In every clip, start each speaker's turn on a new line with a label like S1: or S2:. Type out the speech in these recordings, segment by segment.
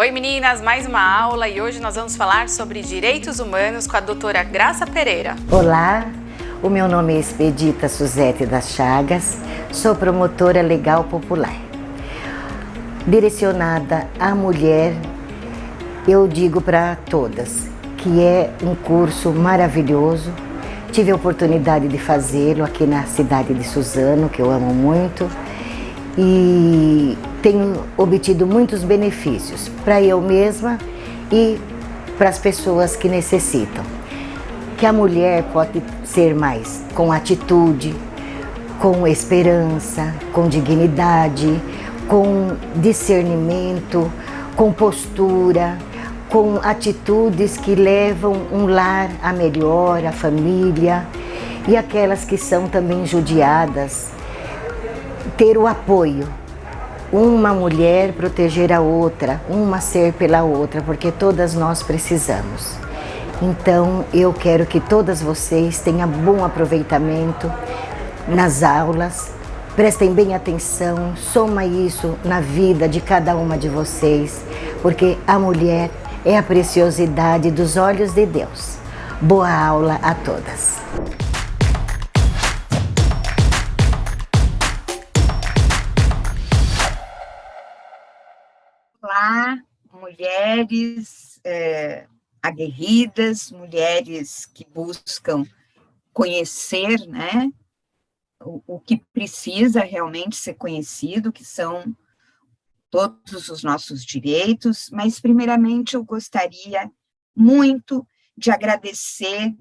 S1: Oi meninas, mais uma aula e hoje nós vamos falar sobre direitos humanos com a doutora Graça Pereira.
S2: Olá, o meu nome é Expedita Suzete das Chagas, sou promotora legal popular. Direcionada à mulher, eu digo para todas que é um curso maravilhoso. Tive a oportunidade de fazê-lo aqui na cidade de Suzano, que eu amo muito, e tenho obtido muitos benefícios para eu mesma e para as pessoas que necessitam. Que a mulher pode ser mais com atitude, com esperança, com dignidade, com discernimento, com postura, com atitudes que levam um lar a melhor, a família, e aquelas que são também judiadas, ter o apoio. Uma mulher proteger a outra, uma ser pela outra, porque todas nós precisamos. Então, eu quero que todas vocês tenham bom aproveitamento nas aulas, prestem bem atenção, soma isso na vida de cada uma de vocês, porque a mulher é a preciosidade dos olhos de Deus. Boa aula a todas!
S3: Olá, mulheres aguerridas, mulheres que buscam conhecer, né, o que precisa realmente ser conhecido, que são todos os nossos direitos, mas primeiramente eu gostaria muito de agradecer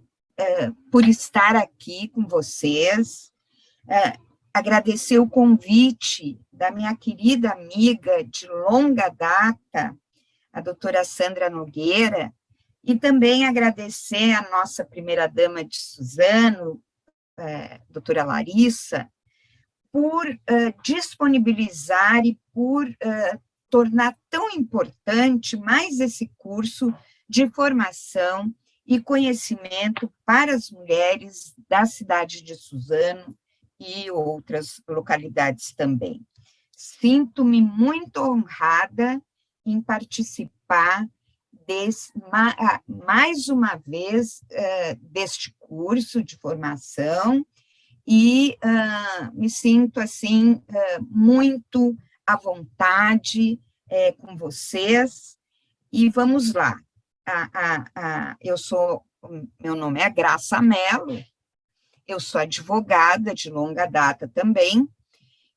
S3: por estar aqui com vocês, agradecer o convite da minha querida amiga de longa data, a doutora Sandra Nogueira, e também agradecer a nossa primeira-dama de Suzano, doutora Larissa, por disponibilizar e por tornar tão importante mais esse curso de formação e conhecimento para as mulheres da cidade de Suzano e outras localidades também. Sinto-me muito honrada em participar mais uma vez deste curso de formação e me sinto, assim, muito à vontade com vocês. E vamos lá. Meu nome é Graça Mello, eu sou advogada de longa data também,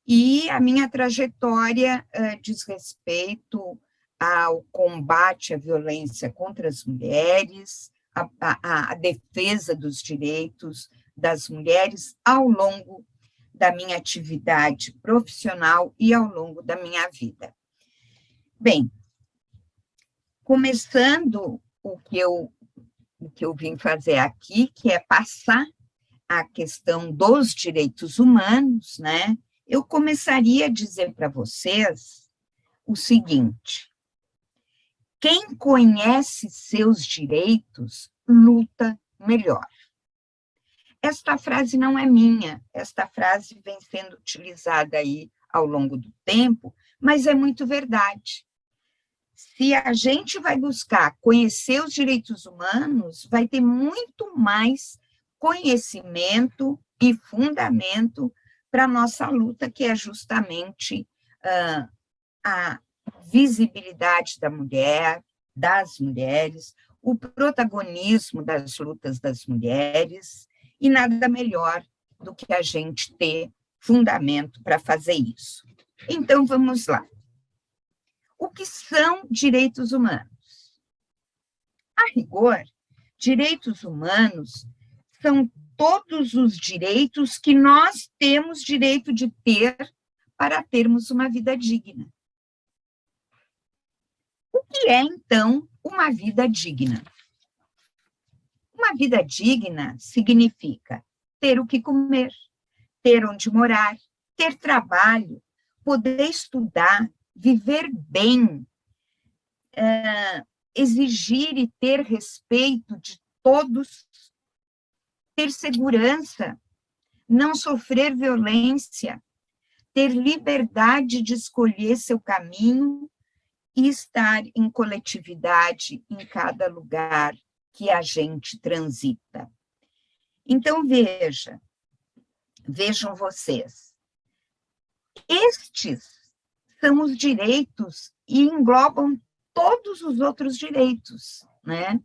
S3: e a minha trajetória diz respeito ao combate à violência contra as mulheres, a defesa dos direitos das mulheres ao longo da minha atividade profissional e ao longo da minha vida. Bem, começando o que eu vim fazer aqui, que é passar a questão dos direitos humanos, né? Eu começaria a dizer para vocês o seguinte: quem conhece seus direitos luta melhor. Esta frase não é minha, esta frase vem sendo utilizada aí ao longo do tempo, mas é muito verdade. Se a gente vai buscar conhecer os direitos humanos, vai ter muito mais conhecimento e fundamento para a nossa luta, que é justamente a visibilidade da mulher, das mulheres, o protagonismo das lutas das mulheres, e nada melhor do que a gente ter fundamento para fazer isso. Então, vamos lá. O que são direitos humanos? A rigor, direitos humanos são todos os direitos que nós temos direito de ter para termos uma vida digna. O que é, então, uma vida digna? Uma vida digna significa ter o que comer, ter onde morar, ter trabalho, poder estudar, viver bem, exigir e ter respeito de todos, ter segurança, não sofrer violência, ter liberdade de escolher seu caminho e estar em coletividade em cada lugar que a gente transita. Então, vejam vocês, estes são os direitos e englobam todos os outros direitos, né?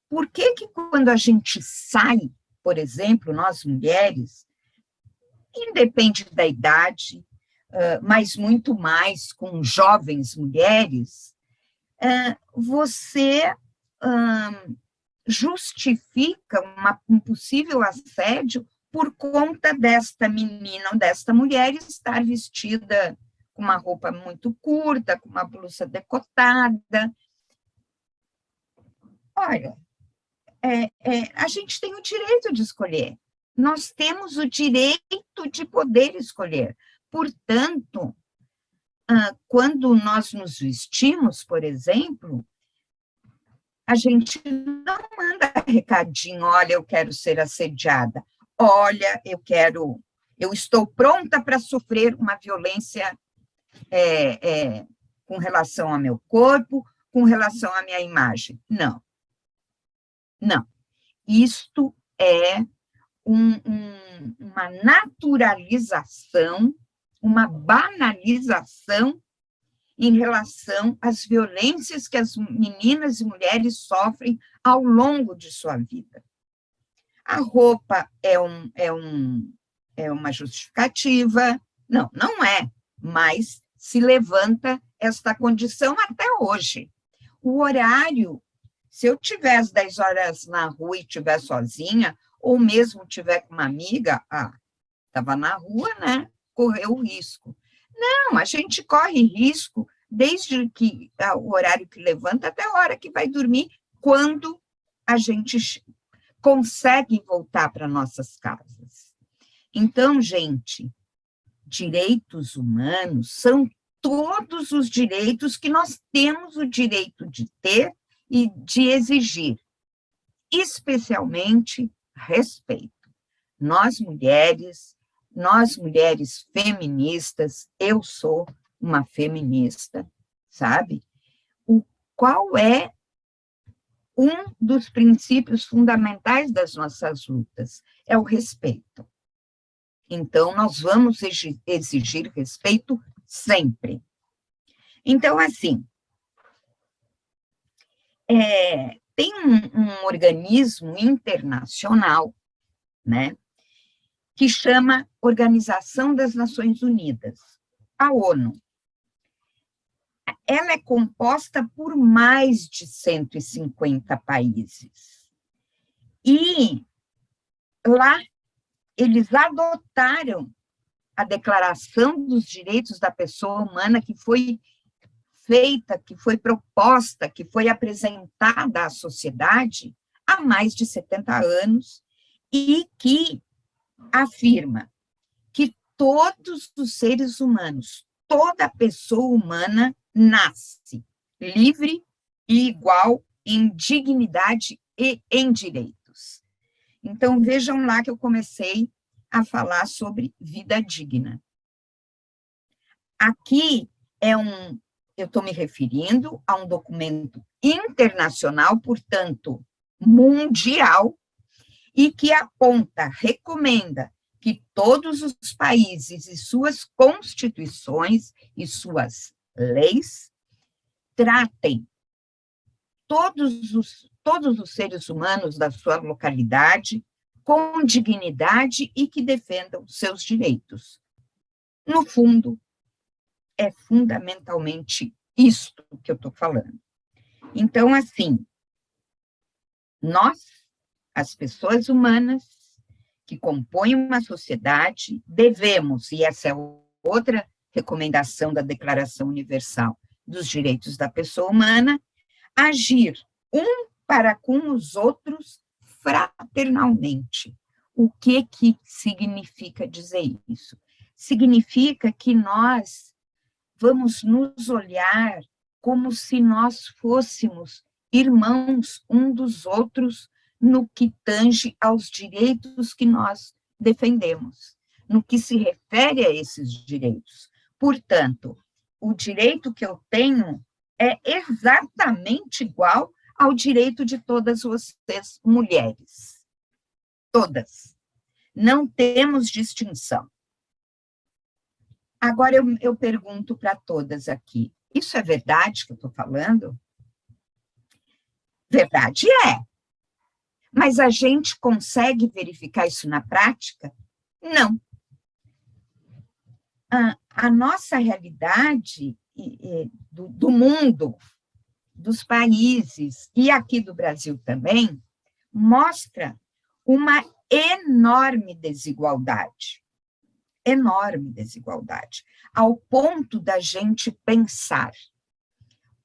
S3: Por que que quando a gente sai, por exemplo, nós mulheres, independe da idade, mas muito mais com jovens mulheres, você justifica um possível assédio por conta desta menina ou desta mulher estar vestida com uma roupa muito curta, com uma blusa decotada. Olha, a gente tem o direito de escolher. Nós temos o direito de poder escolher. Portanto, quando nós nos vestimos, por exemplo, a gente não manda recadinho, olha, eu quero ser assediada, olha, eu estou pronta para sofrer uma violência com relação ao meu corpo, com relação à minha imagem. Não. Não. Isto é uma naturalização, uma banalização em relação às violências que as meninas e mulheres sofrem ao longo de sua vida. A roupa é uma justificativa? Não, não é, mas se levanta esta condição até hoje. O horário, se eu estiver às 10 horas na rua e estiver sozinha, ou mesmo estiver com uma amiga, estava na rua, né? Correu o risco. Não, a gente corre risco desde que o horário que levanta até a hora que vai dormir, quando a gente consegue voltar para nossas casas. Então, gente, direitos humanos são todos os direitos que nós temos o direito de ter e de exigir, especialmente respeito. Nós mulheres feministas, eu sou uma feminista, sabe? Qual é um dos princípios fundamentais das nossas lutas? É o respeito. Então, nós vamos exigir respeito sempre. Então, assim, tem um organismo internacional, né, que chama Organização das Nações Unidas, a ONU. Ela é composta por mais de 150 países. E lá eles adotaram a Declaração dos Direitos da Pessoa Humana, que foi feita, que foi proposta, que foi apresentada à sociedade há mais de 70 anos, e que afirma que todos os seres humanos, toda pessoa humana nasce livre e igual em dignidade e em direitos. Então, vejam lá que eu comecei a falar sobre vida digna. Aqui eu estou me referindo a um documento internacional, portanto, mundial, e que aponta, recomenda que todos os países e suas constituições e suas leis tratem todos os seres humanos da sua localidade com dignidade e que defendam seus direitos. No fundo, é fundamentalmente isto que eu estou falando. Então, assim, nós, as pessoas humanas que compõem uma sociedade, devemos, e essa é outra recomendação da Declaração Universal dos Direitos da Pessoa Humana, agir para com os outros fraternalmente. O que significa dizer isso? Significa que nós vamos nos olhar como se nós fôssemos irmãos um dos outros no que tange aos direitos que nós defendemos, no que se refere a esses direitos. Portanto, o direito que eu tenho é exatamente igual ao direito de todas vocês, mulheres. Todas. Não temos distinção. Agora, eu pergunto para todas aqui, isso é verdade que eu estou falando? Verdade é. Mas a gente consegue verificar isso na prática? Não. A nossa realidade do mundo, dos países, e aqui do Brasil também, mostra uma enorme desigualdade, ao ponto da gente pensar,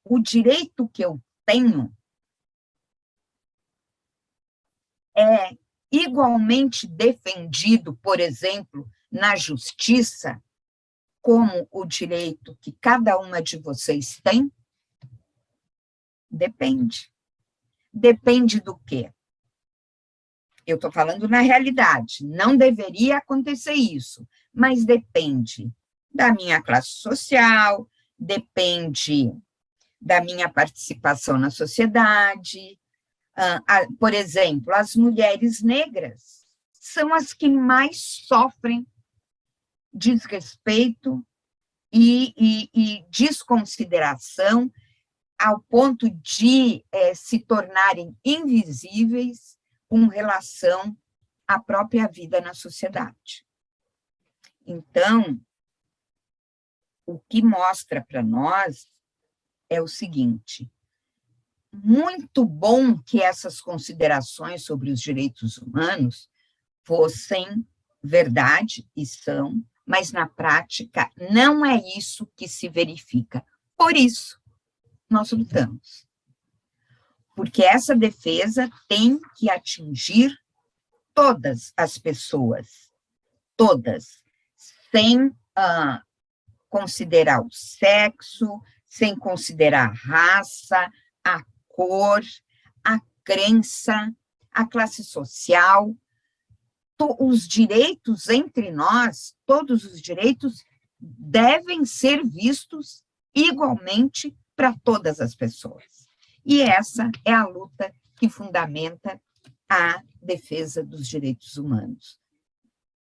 S3: o direito que eu tenho é igualmente defendido, por exemplo, na justiça, como o direito que cada uma de vocês tem? Depende. Depende do quê? Eu estou falando na realidade, não deveria acontecer isso, mas depende da minha classe social, depende da minha participação na sociedade. Por exemplo, as mulheres negras são as que mais sofrem desrespeito e desconsideração, ao ponto de se tornarem invisíveis com relação à própria vida na sociedade. Então, o que mostra para nós é o seguinte: muito bom que essas considerações sobre os direitos humanos fossem verdade, e são, mas na prática não é isso que se verifica. Por isso, nós lutamos. Porque essa defesa tem que atingir todas as pessoas, todas, sem considerar o sexo, sem considerar a raça, a cor, a crença, a classe social. Os direitos entre nós, todos os direitos, devem ser vistos igualmente para todas as pessoas. E essa é a luta que fundamenta a defesa dos direitos humanos.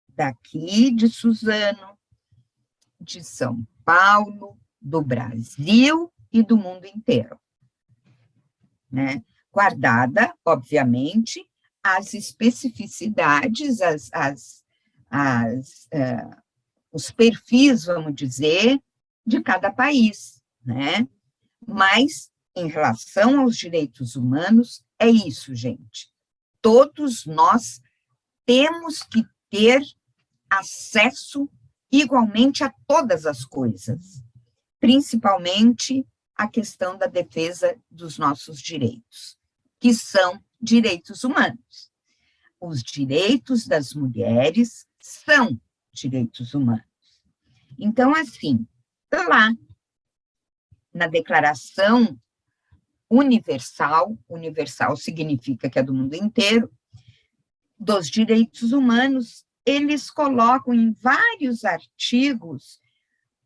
S3: Daqui de Suzano, de São Paulo, do Brasil e do mundo inteiro. Né? Guardada, obviamente, as especificidades, os perfis, vamos dizer, de cada país, né? Mas, em relação aos direitos humanos, é isso, gente. Todos nós temos que ter acesso igualmente a todas as coisas, principalmente a questão da defesa dos nossos direitos, que são direitos humanos. Os direitos das mulheres são direitos humanos. Então, assim, lá, na Declaração Universal, universal significa que é do mundo inteiro, dos direitos humanos, eles colocam em vários artigos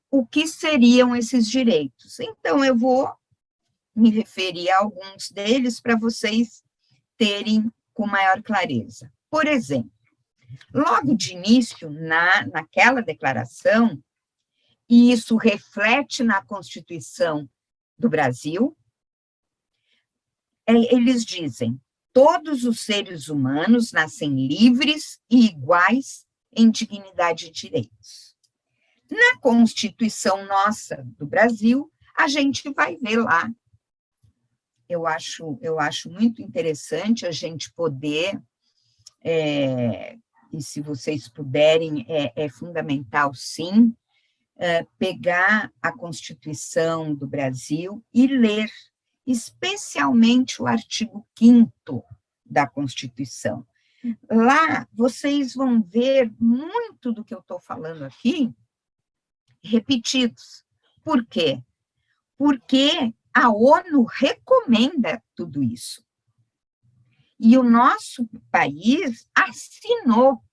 S3: o que seriam esses direitos. Então, eu vou me referir a alguns deles para vocês terem com maior clareza. Por exemplo, logo de início, naquela declaração, e isso reflete na Constituição do Brasil, eles dizem: todos os seres humanos nascem livres e iguais em dignidade e direitos. Na Constituição nossa do Brasil, a gente vai ver lá. Eu acho muito interessante a gente poder, e se vocês puderem, é fundamental, sim, pegar a Constituição do Brasil e ler, especialmente o artigo 5º da Constituição. Lá, vocês vão ver muito do que eu estou falando aqui repetidos. Por quê? Porque a ONU recomenda tudo isso. E o nosso país assinou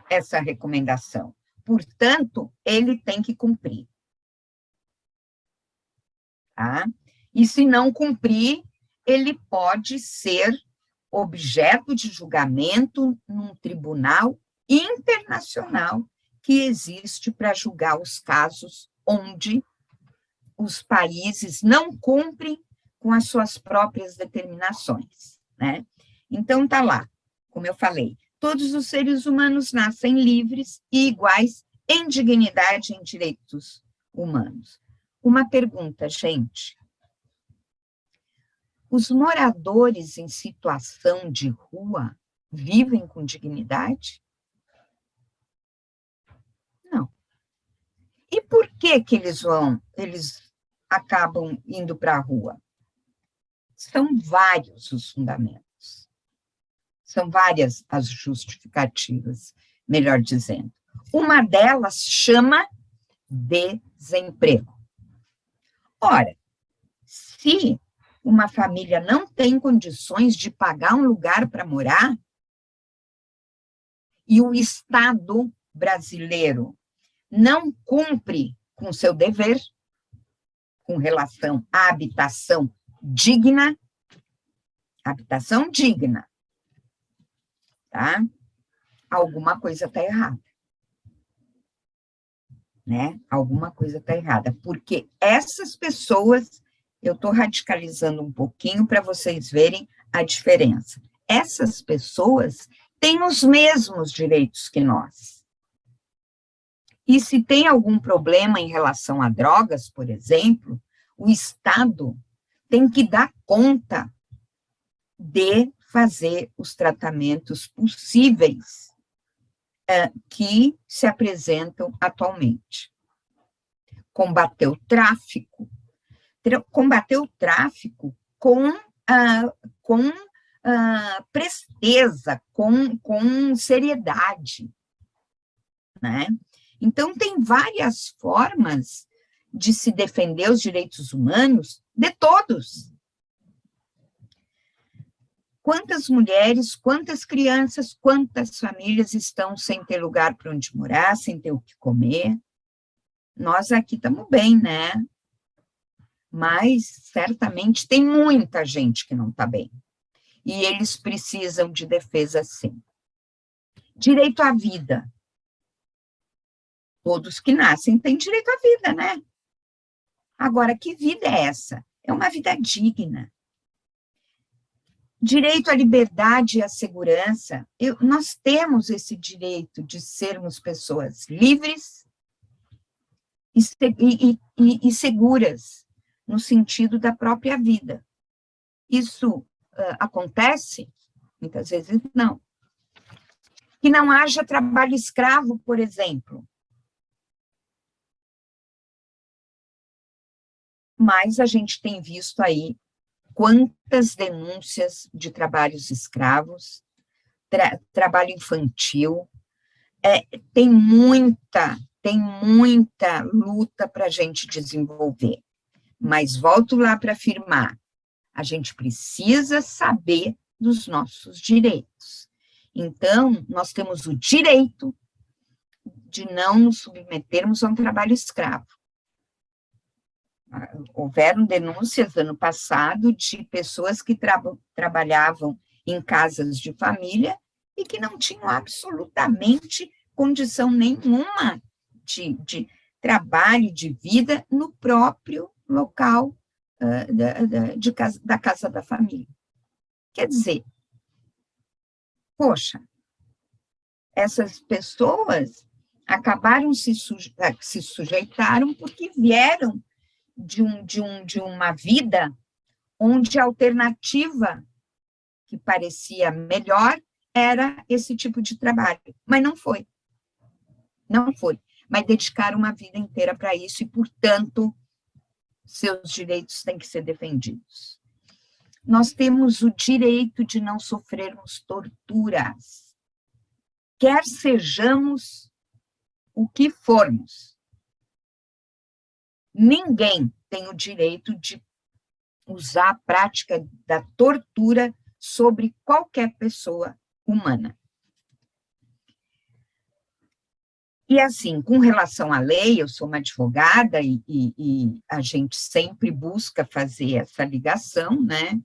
S3: essa recomendação. Portanto, ele tem que cumprir. tá? E se não cumprir, ele pode ser objeto de julgamento num tribunal internacional que existe para julgar os casos onde os países não cumprem com as suas próprias determinações, né? Então, está lá, como eu falei, todos os seres humanos nascem livres e iguais em dignidade e em direitos humanos. Uma pergunta, gente. Os moradores em situação de rua vivem com dignidade? Não. E por que que eles acabam indo para a rua? São vários os fundamentos. São várias as justificativas, melhor dizendo. Uma delas chama desemprego. Ora, se uma família não tem condições de pagar um lugar para morar, e o Estado brasileiro não cumpre com seu dever com relação à habitação digna, tá? Alguma coisa está errada. Né? Alguma coisa está errada, porque essas pessoas, eu estou radicalizando um pouquinho para vocês verem a diferença. Essas pessoas têm os mesmos direitos que nós. E se tem algum problema em relação a drogas, por exemplo, o Estado tem que dar conta de fazer os tratamentos possíveis que se apresentam atualmente. Combater o tráfico com presteza, com seriedade, né? Então, tem várias formas de se defender os direitos humanos de todos. Quantas mulheres, quantas crianças, quantas famílias estão sem ter lugar para onde morar, sem ter o que comer? Nós aqui estamos bem, né? Mas, certamente, tem muita gente que não está bem. E eles precisam de defesa, sim. Direito à vida. Todos que nascem têm direito à vida, né? Agora, que vida é essa? É uma vida digna. Direito à liberdade e à segurança. Nós temos esse direito de sermos pessoas livres e seguras, no sentido da própria vida. Isso acontece? Muitas vezes não. Que não haja trabalho escravo, por exemplo. Mas a gente tem visto aí quantas denúncias de trabalhos escravos, trabalho infantil, tem muita luta para a gente desenvolver. Mas volto lá para afirmar, a gente precisa saber dos nossos direitos. Então, nós temos o direito de não nos submetermos a um trabalho escravo. Houveram denúncias ano passado de pessoas que trabalhavam em casas de família e que não tinham absolutamente condição nenhuma de trabalho, de vida no próprio local da casa da família. Quer dizer, poxa, essas pessoas acabaram se sujeitaram porque vieram de uma vida onde a alternativa que parecia melhor era esse tipo de trabalho, mas não foi. Não foi. Mas dedicaram uma vida inteira para isso e, portanto, seus direitos têm que ser defendidos. Nós temos o direito de não sofrermos torturas, quer sejamos o que formos. Ninguém tem o direito de usar a prática da tortura sobre qualquer pessoa humana. E assim, com relação à lei, eu sou uma advogada e a gente sempre busca fazer essa ligação, né?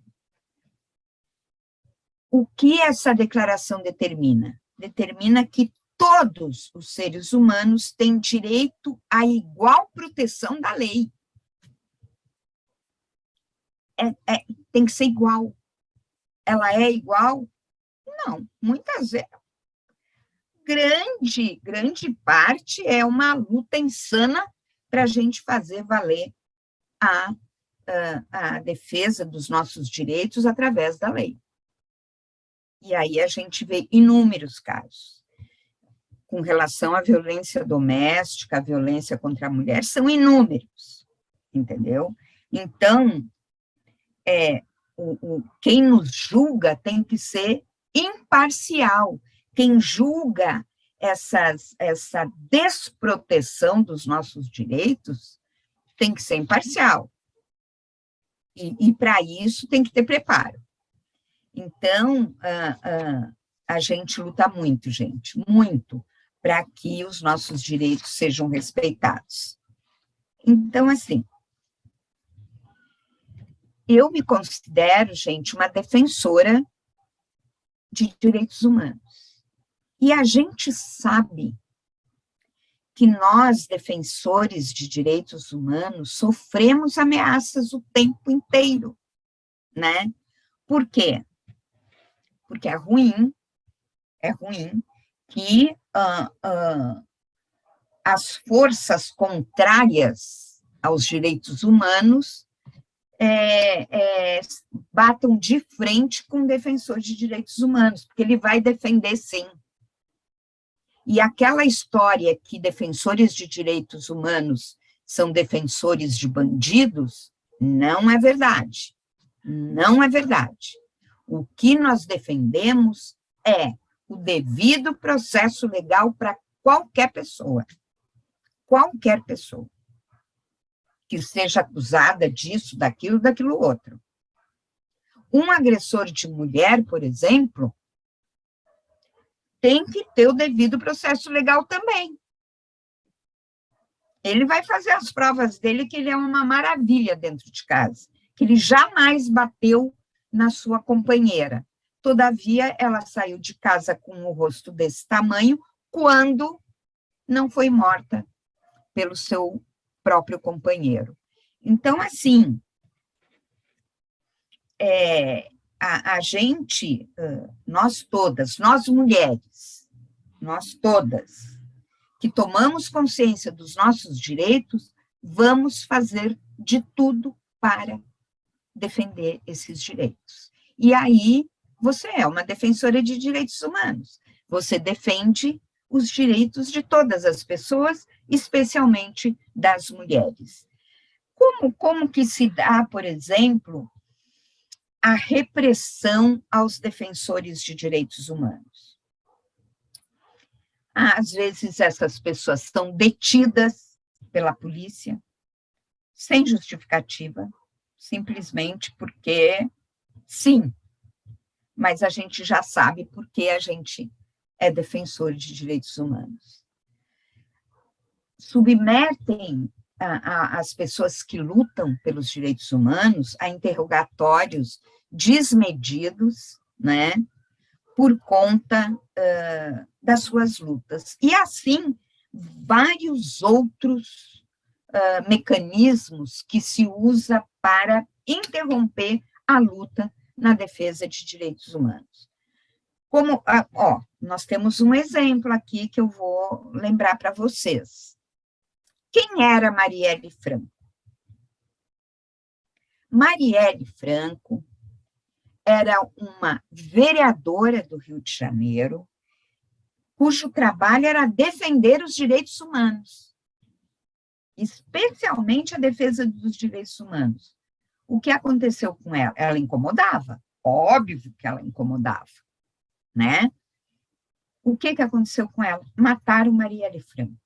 S3: O que essa declaração determina? Determina que todos os seres humanos têm direito à igual proteção da lei. Tem que ser igual. Ela é igual? Não, muitas vezes. Grande parte é uma luta insana para a gente fazer valer a defesa dos nossos direitos através da lei. E aí a gente vê inúmeros casos. Com relação à violência doméstica, a violência contra a mulher, são inúmeros, entendeu? Então, quem nos julga tem que ser imparcial. Quem julga essa desproteção dos nossos direitos tem que ser imparcial. E para isso tem que ter preparo. Então, a gente luta muito, gente, muito, para que os nossos direitos sejam respeitados. Então, assim, eu me considero, gente, uma defensora de direitos humanos. E a gente sabe que nós, defensores de direitos humanos, sofremos ameaças o tempo inteiro, né? Por quê? Porque é ruim que as forças contrárias aos direitos humanos batam de frente com o defensor de direitos humanos, porque ele vai defender sim. E aquela história que defensores de direitos humanos são defensores de bandidos, não é verdade. Não é verdade. O que nós defendemos é o devido processo legal para qualquer pessoa. Qualquer pessoa. Que seja acusada disso, daquilo outro. Um agressor de mulher, por exemplo, tem que ter o devido processo legal também. Ele vai fazer as provas dele que ele é uma maravilha dentro de casa, que ele jamais bateu na sua companheira. Todavia, ela saiu de casa com o rosto desse tamanho quando não foi morta pelo seu próprio companheiro. Então, assim, a gente, nós todas, nós mulheres, nós todas, que tomamos consciência dos nossos direitos, vamos fazer de tudo para defender esses direitos. E aí, você é uma defensora de direitos humanos, você defende os direitos de todas as pessoas, especialmente das mulheres. Como que se dá, por exemplo, a repressão aos defensores de direitos humanos? Às vezes, essas pessoas são detidas pela polícia, sem justificativa, simplesmente porque, sim, mas a gente já sabe porque a gente é defensor de direitos humanos. Submetem as pessoas que lutam pelos direitos humanos a interrogatórios desmedidos, né, por conta das suas lutas. E, assim, vários outros mecanismos que se usa para interromper a luta na defesa de direitos humanos. Como, nós temos um exemplo aqui que eu vou lembrar para vocês. Quem era Marielle Franco? Marielle Franco era uma vereadora do Rio de Janeiro, cujo trabalho era defender os direitos humanos, especialmente a defesa dos direitos humanos. O que aconteceu com ela? Ela incomodava, óbvio que ela incomodava, né? O que aconteceu com ela? Mataram Marielle Franco.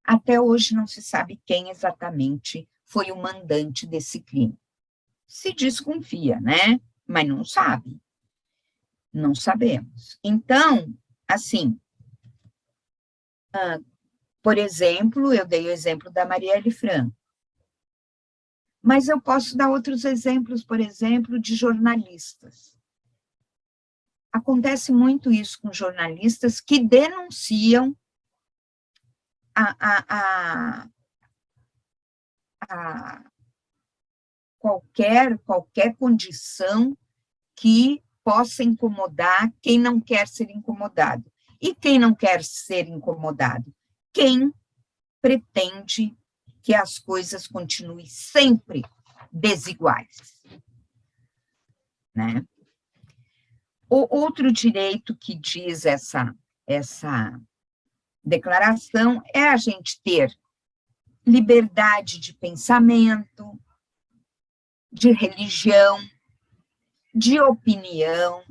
S3: Até hoje não se sabe quem exatamente foi o mandante desse crime. Se desconfia, né? Mas não sabe. Não sabemos. Então, assim, Por exemplo, eu dei o exemplo da Marielle Franco, mas eu posso dar outros exemplos, por exemplo, de jornalistas. Acontece muito isso com jornalistas que denunciam a qualquer condição que possa incomodar quem não quer ser incomodado. E quem não quer ser incomodado? Quem pretende que as coisas continuem sempre desiguais, né? O outro direito que diz essa declaração é a gente ter liberdade de pensamento, de religião, de opinião,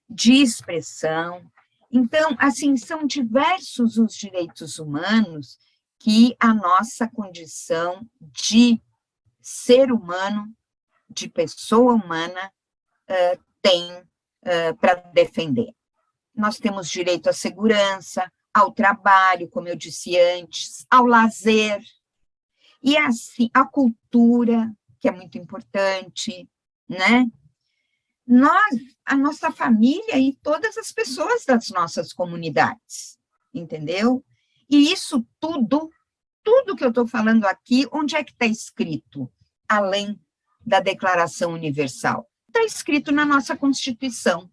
S3: de expressão. Então, assim, são diversos os direitos humanos que a nossa condição de ser humano, de pessoa humana, tem para defender. Nós temos direito à segurança, ao trabalho, como eu disse antes, ao lazer, e assim, a cultura, que é muito importante, né? A nossa família e todas as pessoas das nossas comunidades, entendeu? E isso tudo que eu estou falando aqui, onde é que está escrito, além da Declaração Universal? Está escrito na nossa Constituição,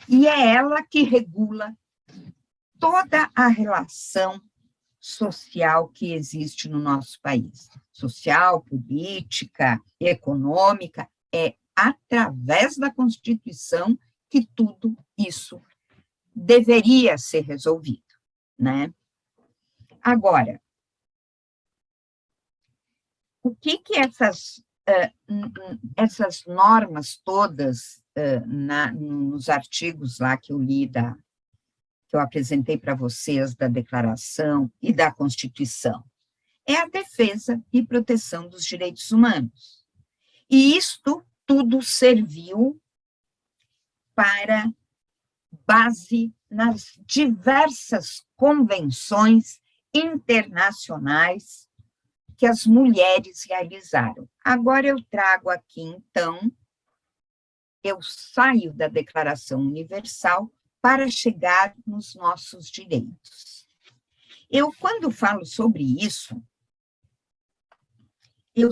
S3: e é ela que regula toda a relação social que existe no nosso país. Social, política, econômica, é através da Constituição que tudo isso deveria ser resolvido, né? Agora, o que essas normas todas, nos artigos lá que eu li, que eu apresentei para vocês, da Declaração e da Constituição? É a defesa e proteção dos direitos humanos. E isto tudo serviu para base nas diversas convenções internacionais que as mulheres realizaram. Agora eu trago aqui, então, eu saio da Declaração Universal para chegar nos nossos direitos. Eu, quando falo sobre isso, eu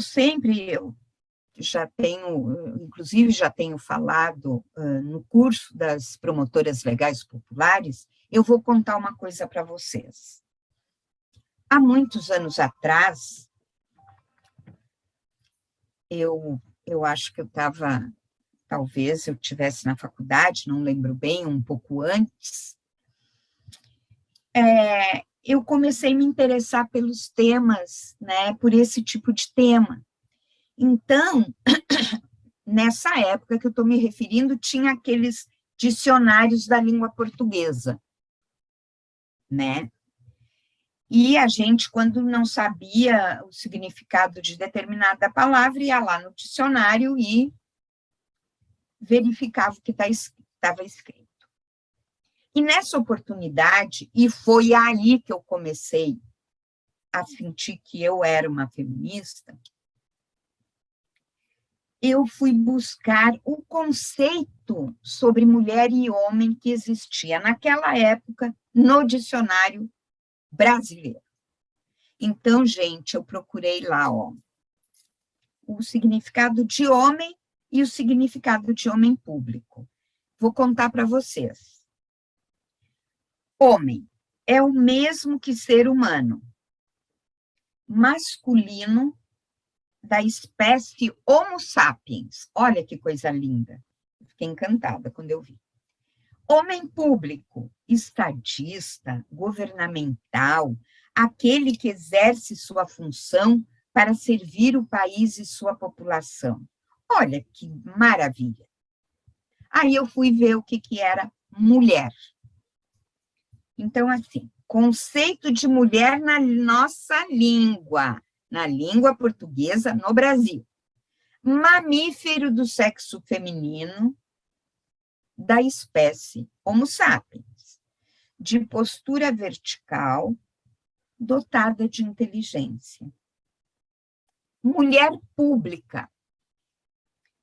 S3: já tenho, inclusive já tenho falado no curso das promotoras legais populares, eu vou contar uma coisa para vocês. Há muitos anos atrás, eu acho que talvez eu estivesse na faculdade, não lembro bem, um pouco antes, eu comecei a me interessar pelos temas, né, por esse tipo de tema. Então, nessa época que eu estou me referindo, tinha aqueles dicionários da língua portuguesa, né? E a gente, quando não sabia o significado de determinada palavra, ia lá no dicionário e verificava o que estava escrito. E nessa oportunidade, e foi aí que eu comecei a sentir que eu era uma feminista, eu fui buscar o conceito sobre mulher e homem que existia naquela época no dicionário brasileiro. Então, gente, eu procurei lá, o significado de homem e o significado de homem público. Vou contar para vocês. Homem é o mesmo que ser humano, masculino, da espécie Homo sapiens. Olha que coisa linda. Fiquei encantada quando eu vi. Homem público, estadista, governamental, aquele que exerce sua função para servir o país e sua população. Olha que maravilha. Aí eu fui ver o que era mulher. Então, assim, conceito de mulher na nossa língua, na língua portuguesa no Brasil. Mamífero do sexo feminino, da espécie Homo sapiens, de postura vertical, dotada de inteligência. Mulher pública.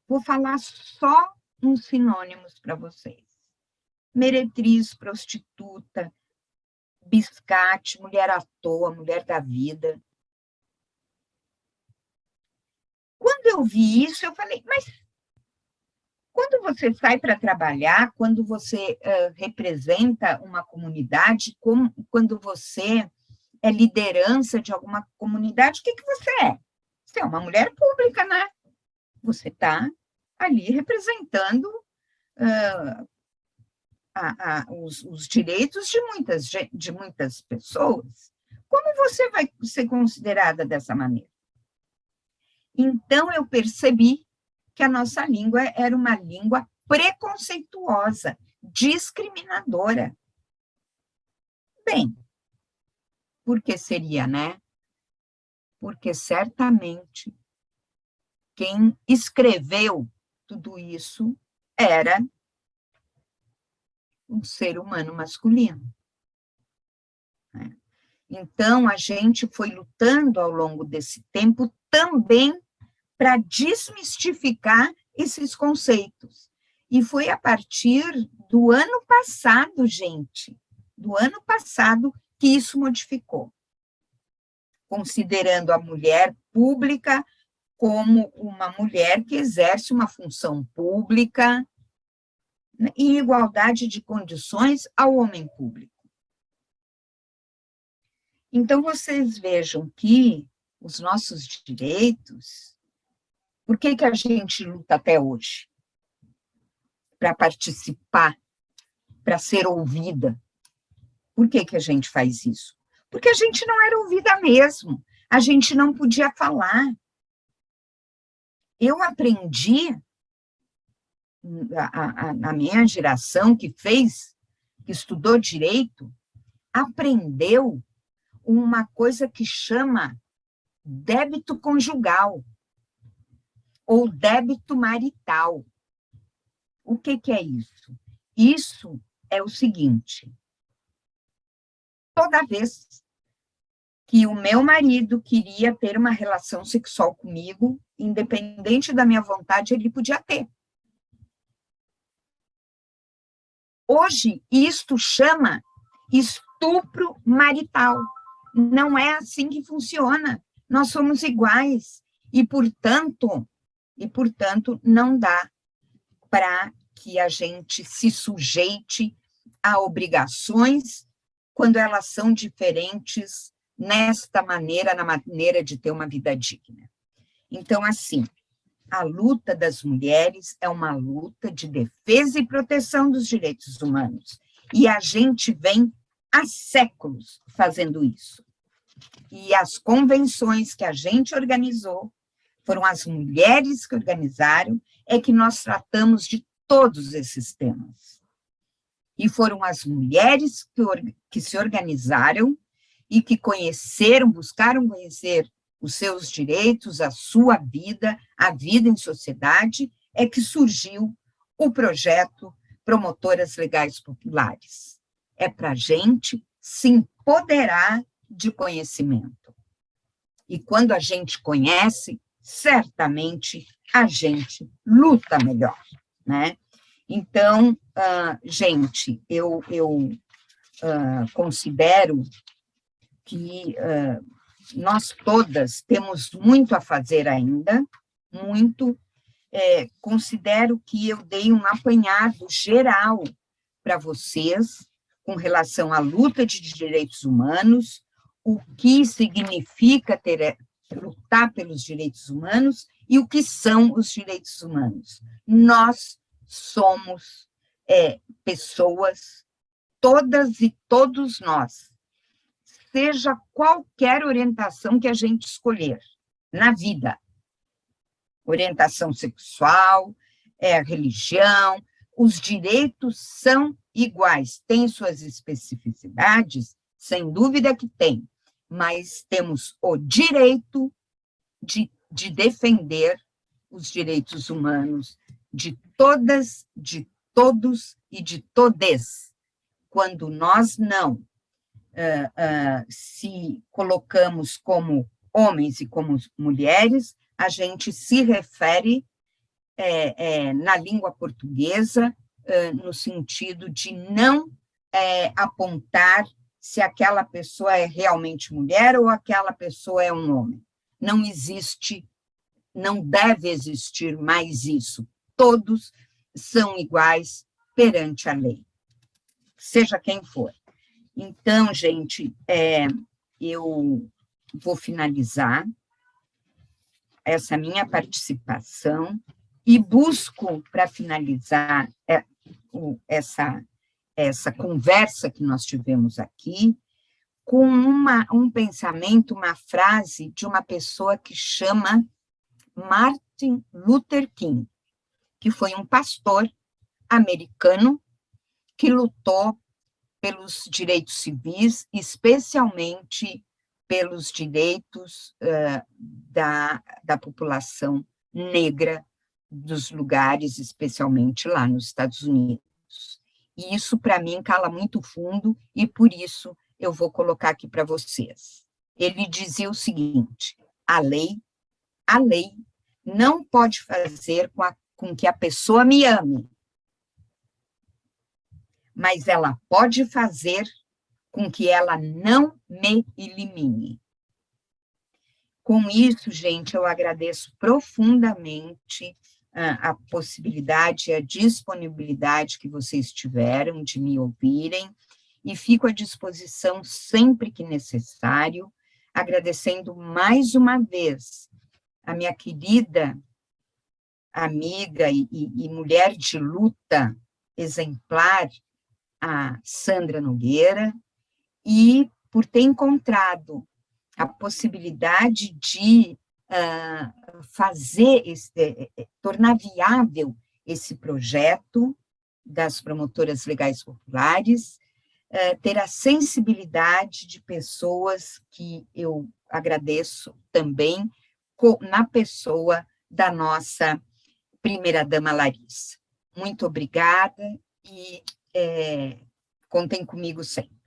S3: Vou falar só uns sinônimos para vocês. Meretriz, prostituta, biscate, mulher à toa, mulher da vida. Quando eu vi isso, eu falei, mas quando você sai para trabalhar, quando você representa uma comunidade, quando você é liderança de alguma comunidade, o que você é? Você é uma mulher pública, né? Você está ali representando os direitos de muitas pessoas. Como você vai ser considerada dessa maneira? Então, eu percebi que a nossa língua era uma língua preconceituosa, discriminadora. Bem, por que seria, né? Porque certamente quem escreveu tudo isso era um ser humano masculino. Né? Então, a gente foi lutando ao longo desse tempo também para desmistificar esses conceitos. E foi a partir do ano passado, gente, do ano passado, que isso modificou. Considerando a mulher pública como uma mulher que exerce uma função pública em igualdade de condições ao homem público. Então, vocês vejam que os nossos direitos, por que a gente luta até hoje? Para participar, para ser ouvida. Por que a gente faz isso? Porque a gente não era ouvida mesmo, a gente não podia falar. Eu aprendi, a minha geração que estudou direito, aprendeu uma coisa que chama débito conjugal, ou débito marital. O que é isso? Isso é o seguinte: toda vez que o meu marido queria ter uma relação sexual comigo, independente da minha vontade, ele podia ter. Hoje, isto chama estupro marital. Não é assim que funciona. Nós somos iguais. E, portanto, não dá para que a gente se sujeite a obrigações quando elas são diferentes nesta maneira, na maneira de ter uma vida digna. Então, assim, a luta das mulheres é uma luta de defesa e proteção dos direitos humanos. E a gente vem há séculos fazendo isso. E as convenções que a gente organizou, foram as mulheres que organizaram, é que nós tratamos de todos esses temas. E foram as mulheres que se organizaram e que buscaram conhecer os seus direitos, a sua vida, a vida em sociedade, é que surgiu o projeto Promotoras Legais Populares. É para a gente se empoderar de conhecimento. E quando a gente conhece, certamente a gente luta melhor, né? Então, gente, eu considero que nós todas temos muito a fazer ainda, muito. Considero que eu dei um apanhado geral para vocês com relação à luta de direitos humanos, o que significa lutar pelos direitos humanos e o que são os direitos humanos. Nós somos pessoas, todas e todos nós, seja qualquer orientação que a gente escolher na vida, orientação sexual, religião, os direitos são iguais, têm suas especificidades, sem dúvida que tem, mas temos o direito de defender os direitos humanos de todas, de todos e de todes. Quando nós não se colocamos como homens e como mulheres, a gente se refere na língua portuguesa, no sentido de não apontar se aquela pessoa é realmente mulher ou aquela pessoa é um homem. Não existe, não deve existir mais isso. Todos são iguais perante a lei, seja quem for. Então, gente, eu vou finalizar essa minha participação e busco, para finalizar essa conversa que nós tivemos aqui, com um pensamento, uma frase de uma pessoa que chama Martin Luther King, que foi um pastor americano que lutou pelos direitos civis, especialmente pelos direitos da população negra dos lugares, especialmente lá nos Estados Unidos. E isso, para mim, cala muito fundo, e por isso eu vou colocar aqui para vocês. Ele dizia o seguinte: a lei não pode fazer com que a pessoa me ame, mas ela pode fazer com que ela não me elimine. Com isso, gente, eu agradeço profundamente a possibilidade e a disponibilidade que vocês tiveram de me ouvirem, e fico à disposição sempre que necessário, agradecendo mais uma vez a minha querida amiga e mulher de luta exemplar, a Sandra Nogueira, e por ter encontrado a possibilidade de tornar viável esse projeto das promotoras legais populares, ter a sensibilidade de pessoas que eu agradeço também, na pessoa da nossa primeira-dama Larissa. Muito obrigada e contem comigo sempre.